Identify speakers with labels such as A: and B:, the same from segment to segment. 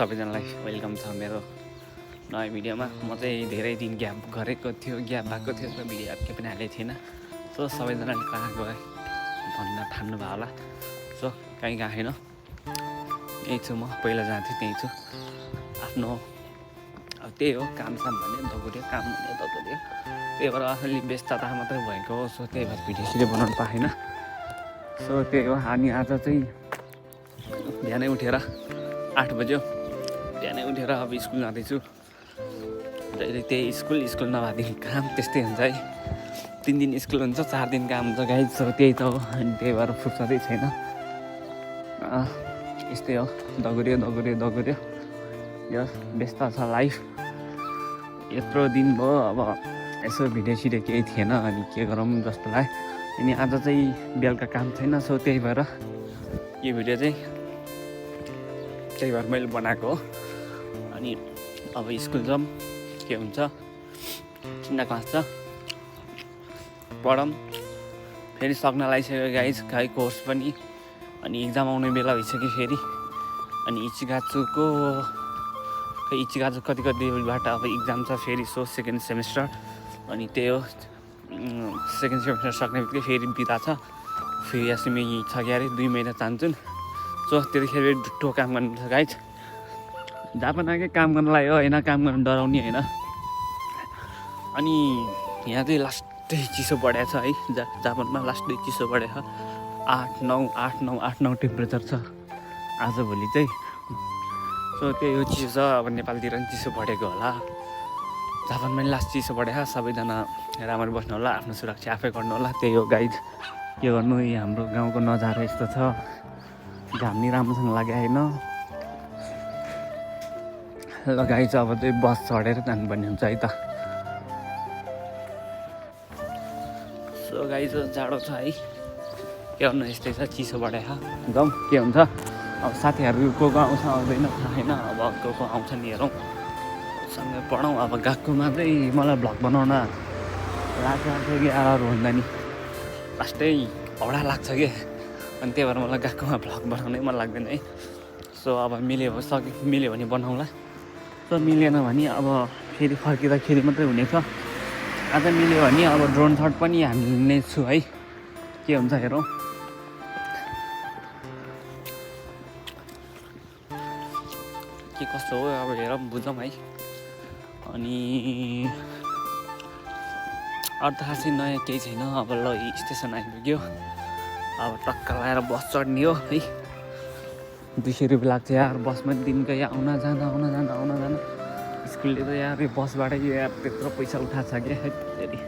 A: सबैजनालाई वेलकम छ मेरो नयाँ भिडियोमा। म चाहिँ धेरै दिन ग्याप भएको थियो र भिडियो केही पनि हालेको थिएन। सो सबैजनाले कहाँ गए भन्न ठान्नु भयो होला। सो कहीँ गएको छैन, यहीँ छु म। पहिला जान्थेँ त्यहीँ छु। आफ्नो अब त्यही हो, काम भन्ने दगुऱ्यो, काम भन्ने दगुऱ्यो। त्यही भएर अलि व्यस्तता मात्रै भएको हो। सो त्यही भएर भिडियो बनाउनु पाएन। सो त्यही हो। अनि आज चाहिँ बिहानै उठेर 8 बज्यो, बिहानै उठेर अब स्कुल जाँदैछु। जहिले त्यही स्कुल नभएदेखि काम त्यस्तै हुन्छ है। 3 दिन स्कुल हुन्छ, 4 दिन काम हुन्छ गाइज। सो त्यही त हो। अनि त्यही भएर फुर्सदै छैन। यस्तै हो, दगुऱ्यो यो व्यस्त छ लाइफ। यत्रो दिन भयो, अब यसो भिडियो केही थिएन। अनि के गरौँ जस्तो लाग्यो। अनि आज चाहिँ बेलुका काम छैन। सो त्यही भएर यो भिडियो चाहिँ मैले बनाएको हो। अनि अब स्कुल जाऊँ, के हुन्छ, 3 क्लास छ, पढौँ। फेरि सक्न लागिसक्यो गाइज कोर्स पनि। अनि इक्जाम आउने बेला भइसक्यो फेरि। अनि इचिगाजु कति बाट अब इक्जाम छ फेरि। So second semester. अनि त्यही हो, सेकेन्ड सेमेस्टर सक्ने बित्तिकै फेरि बिदा छ। फेरि एसएमई छ क्यारे 2 महिना चाहन्छन्। सो त्यतिखेर ढुट्टो काम गर्नु छ गाइज। जापान आएकै काम गर्नलाई हो होइन, काम गर्न डराउने होइन। अनि यहाँ चाहिँ लास्टै चिसो बढेको छ है। जापानमा लास्टै चिसो बढेको छ। 8-9 टेम्परेचर छ आजभोलि चाहिँ। सो त्यही हो, चिसो छ। अब नेपालतिर पनि चिसो बढेको होला, जापानमा पनि लास्ट चिसो बढेको। सबैजना राम्ररी बस्नु होला, आफ्नो सुरक्षा आफै गर्नु होला। त्यही हो गाइज, के गर्नु। हाम्रो गाउँको नजारा यस्तो छ। घाम नि राम्रोसँग लाग्यो होइन। ल गाइज, अब चाहिँ बस चढेर जानुपर्ने हुन्छ है त। सो गाइज जाडो छ है, के गर्नु, यस्तै छ, चिसो बढेको। जाउँ, के हुन्छ। अब साथीहरू को आउँछ आउँदैन थाहा छैन। अब को आउँछ नि हेरौँ, सँगै पढौँ। अब गएकोमा चाहिँ मलाई भ्लग बनाउन लाग्छ कि आराहरू भन्दा नि लास्टै हौडा लाग्छ कि। अनि त्यही भएर मलाई गएकोमा भ्लग बनाउनै मन लाग्दैन है। सो अब मिल्यो भने बनाउँला। सो मिलेन भने अब फेरि फर्किँदाखेरि मात्रै हुनेछ। आज मिल्यो भने अब ड्रोन सट पनि हाल्ने छु है, के हुन्छ हेरौँ। के कस्तो हो अब हेरौँ, बुझौँ है। अनि अरू त खासै नयाँ केही छैन। अब ल स्टेसन आइपुग्यो, अब टक्क लगाएर बस चढ्ने हो है। 200 रुपियाँ लाग्छ यार बसमा दिनकै आउन जान। स्कुलले त यार यो बसबाटै यार त्यत्रो पैसा उठाएको छ क्या फेरि।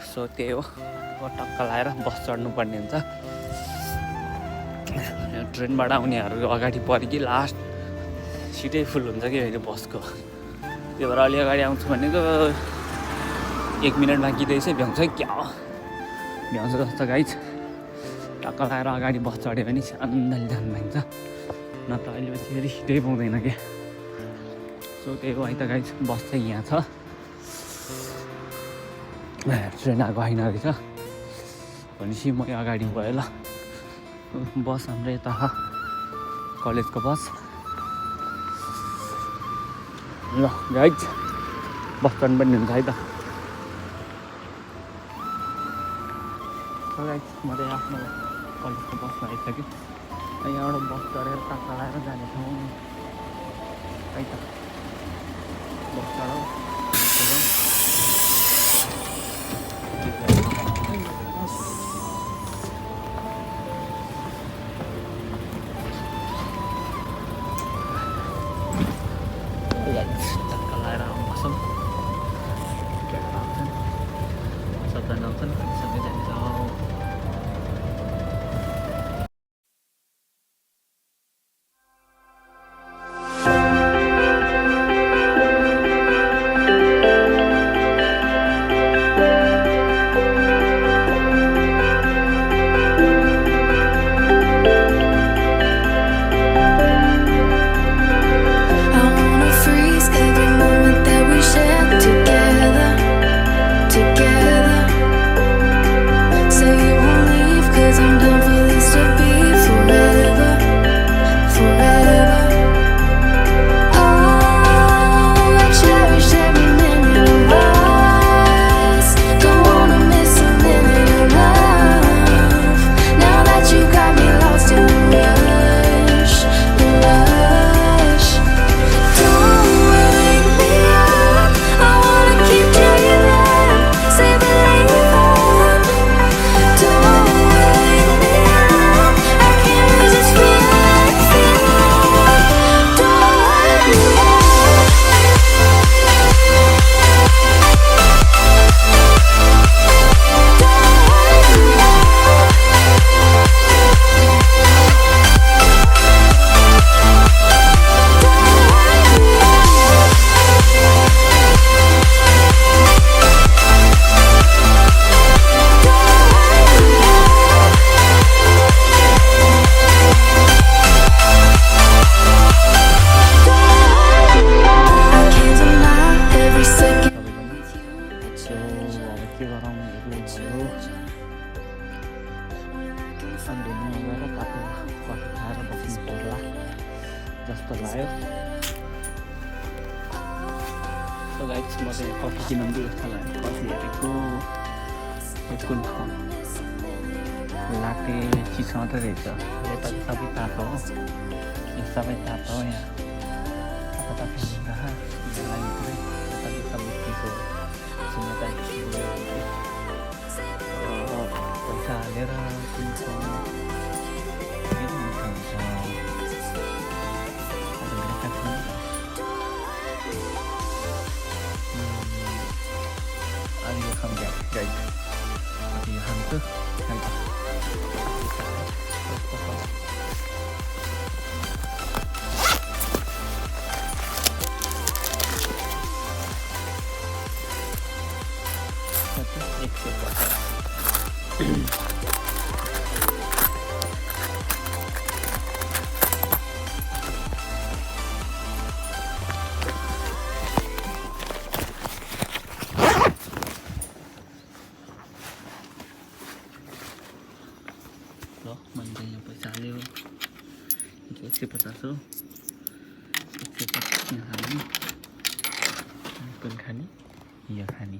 A: सो त्यही हो, अब टक्क लगाएर बस चढ्नुपर्ने हुन्छ। ट्रेनबाट आउनेहरू अगाडि पऱ्यो कि लास्ट सिटै फुल हुन्छ कि होइन बसको। त्यही भएर अलि अगाडि आउँछु भनेको 1 मिनट बाँकी रहेछ। भ्याउँछ क्या भ्याउँछ जस्तो गाइज। टक्क लगाएर अगाडि बस चढ्यो भने आनन्दले जानु पाइन्छ, नत्र अहिले पछि फेरि सिटै पाउँदैन क्या। सो त्यही हो है त गाइज, बस चाहिँ यहाँ छ। ट्रेन आएको होइन रहेछ भनेपछि म अगाडि गएँ ल। बस हाम्रो यता कलेजको बस। ल गाइज, बस चढ्नु पनि हुन्छ है त। गाइज म चाहिँ आफ्नो कलेजको बसमा आइसकेँ। यहाँबाट बस चढेर टक्क लगाएर जाने ठाउँ है त। बस चढाऊ टक्क लगाएर बसौँ। सबजना आउँछन्, सँगै जानेछौँ।
B: I wanna freeze every
A: भयो। सो गाइस म चाहिँ कफी किन्नु जस्तो लाग्यो। कफी हेरेको कुन ठाउँ लाटे चिसो मात्रै रहेछ। यता सबै तातो हो, यो सबै तातो हो। यहाँ तातो सबै चिसो पैसा हालेर किन्छौँ। Yo không gặp vậy thì hành tức hay tập đó mình thì पैसा लियो 150 हो 150 खाने कुन खाने यो खाने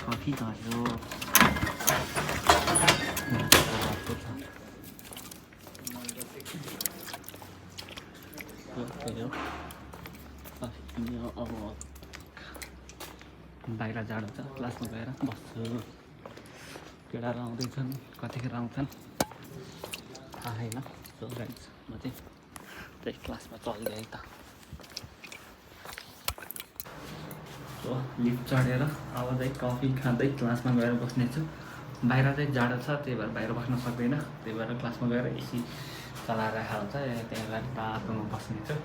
A: कफी भयो अब बाहिर जाडो छ क्लासमा गएर बस्छु केटाहरू आउँदैछन् कतिखेर आउँछन् थाहा छैन। सो गाइस म चाहिँ क्लासमा चलिदिएँ त। सो लिफ्ट चढेर अब चाहिँ कफी खाँदै क्लासमा गएर बस्नेछु। बाहिर चाहिँ जाडो छ त्यही भएर बाहिर बस्न सक्दैन, त्यही भएर क्लासमा गएर एसी चलाएर राखेको हुन्छ। त्यहाँ गएर तातोमा बस्नेछु।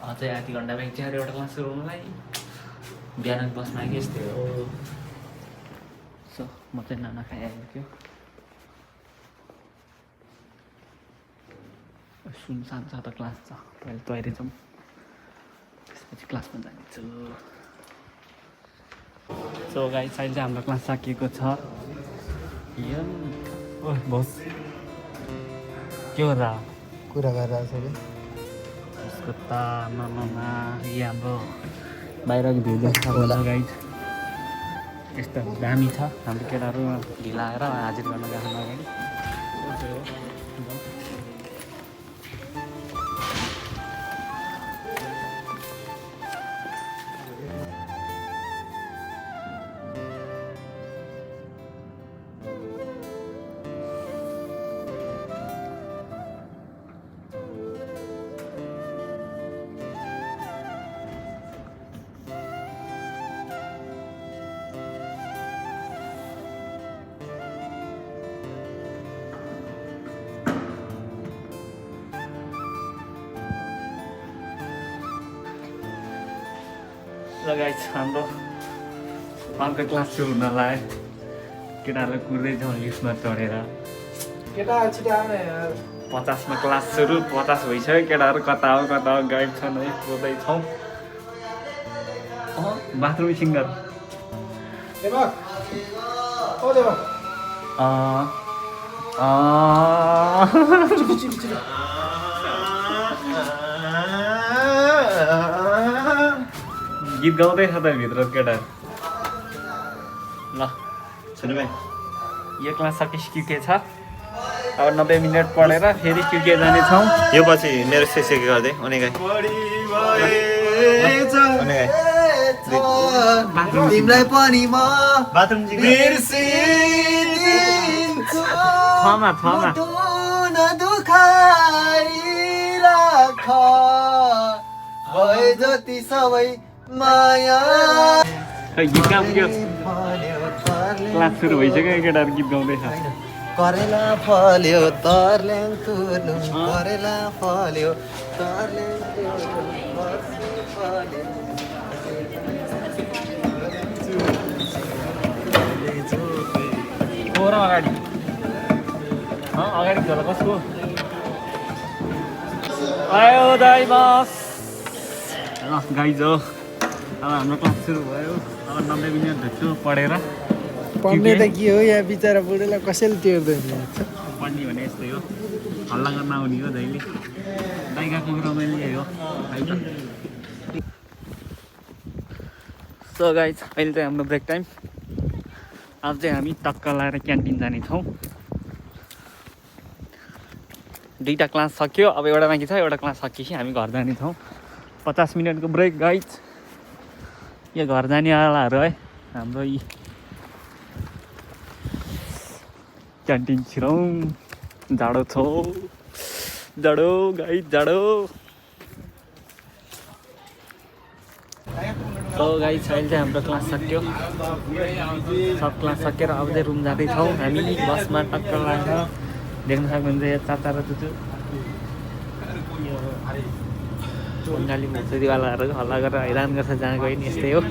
A: अझै आधी घन्टा बाइक चाहिँ एउटा क्लास सुरु हुनुलाई बिहान बसमा आएँ यस्तै हो। सो म चाहिँ नाना खाइहाल्यो। सुनसान छ त क्लास छ। पहिले तयारी जाउँ त्यसपछि क्लासमा जानेछु। सो गाइस अहिले चाहिँ हाम्रो क्लास सकिएको छ। ओ बस के हो र
B: कुरा गरेर छ कि
A: यसको त आमामामा यो हाम्रो बाहिरको भ्यू देख्छ होला गाइस। यस्तो दामी छ। हाम्रो केटाहरू ढिला आएर हाजिर गर्न गएको अगाडि ल गाइस हाम्रो अर्को क्लास सुरु हुन लाग्यो। केटाहरू कुर्दैछौँ लिफ्टमा चढेर।
B: केटा छिटो आउन यार
A: 50मा क्लास सुरु 50 भइसक्यो। केटाहरू कता हो गाइड छन् है कुर्दैछौँ। बाथरुम सिङ्गर गीत गाउँदै छ त भित्र केटाहरू। ल सुन्नु भाइ यो क्लास सकिसक्यो के छ। अब 90 मिनट पढेर फेरि क्रिके जानेछौँ।
C: यो पछि मेरो सेसे गर्दै उनीकै
B: तिमीलाई पनि म
C: बाथरुम
B: बिर्सिदिन्छु
A: थमा
B: न दुखाइराख भए जति सबै माया
A: गीत गाउँथ्यो। क्लास सुरु भइसक्यो केटाहरू गीत गाउँदैछ।
B: करेला फल्यो तरल्याङ तुर्नु करेला फल्यो तरल्याङ
A: र अगाडि अगाडि झोला कसको आयो दाइ बस। ल गाइज हो अब हाम्रो क्लास सुरु भयो। अब 90 मिनट ढुक्छु पढेर।
B: पढ्ने त के हो यहाँ बिचरा बुढोलाई कसैले टेर्दैन।
A: पढ्ने भने यस्तै हो हल्ला गर्न आउने हो जहिले दाइकाको रमाइलो यही हो होइन सो गाइज अहिले चाहिँ हाम्रो ब्रेक टाइम अब चाहिँ हामी टक्क लगाएर क्यान्टिन जानेछौँ दुईवटा क्लास सक्यो अब एउटा बाँकी छ एउटा क्लास सकिएपछि हामी घर जानेछौँ 50 मिनटको ब्रेक गाइज यो घर जानेवालाहरू है हाम्रो यी क्यान्टिन छिरौँ जाडो छ जाडो गाइज जाडो सो गाइज अहिले चाहिँ हाम्रो क्लास सक्यो सब क्लास सकेर अब चाहिँ रुम जाँदैछौँ हामी बसमा टक्क लगाएर देख्न सक्नुहुन्छ यो चाचा र चुचु यो बङ्गाली भोजपुरीवालाहरू हल्ला गरेर हैरान गर्छ जहाँ गयो नि यस्तै हो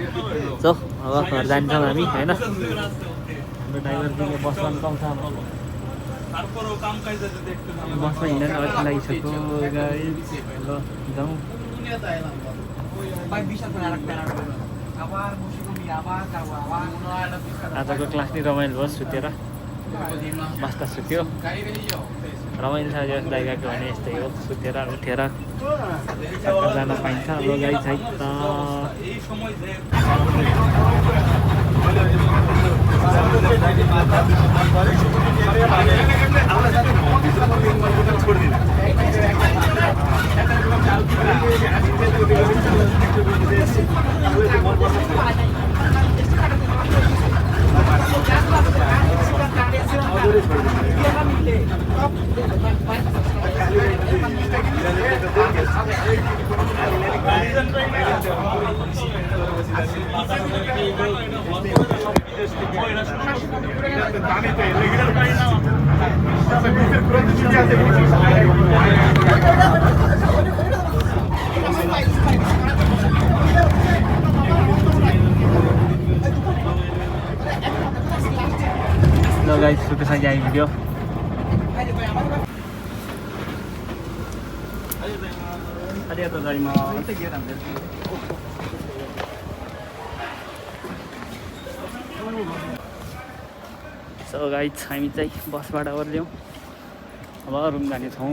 A: सो अब घर जान्छौँ हामी होइन हाम्रो ड्राइभरजीले बसमा पाउँछ बसमा हिँडेर अल्छी लागिसक्यो गाइज ल जाउँ आजको क्लास नि रमाइलो भयो सुतेर मस्त सुत्यो रमाइलो छ यो दाइगाको भने यस्तै हो सुतेर उठेर जान पाइन्छ अब गाई छैन Hello guys, sudah saja video. So guys, हामी चाहिँ बसबाट ओर्ल्यौँ अब रुम जानेछौँ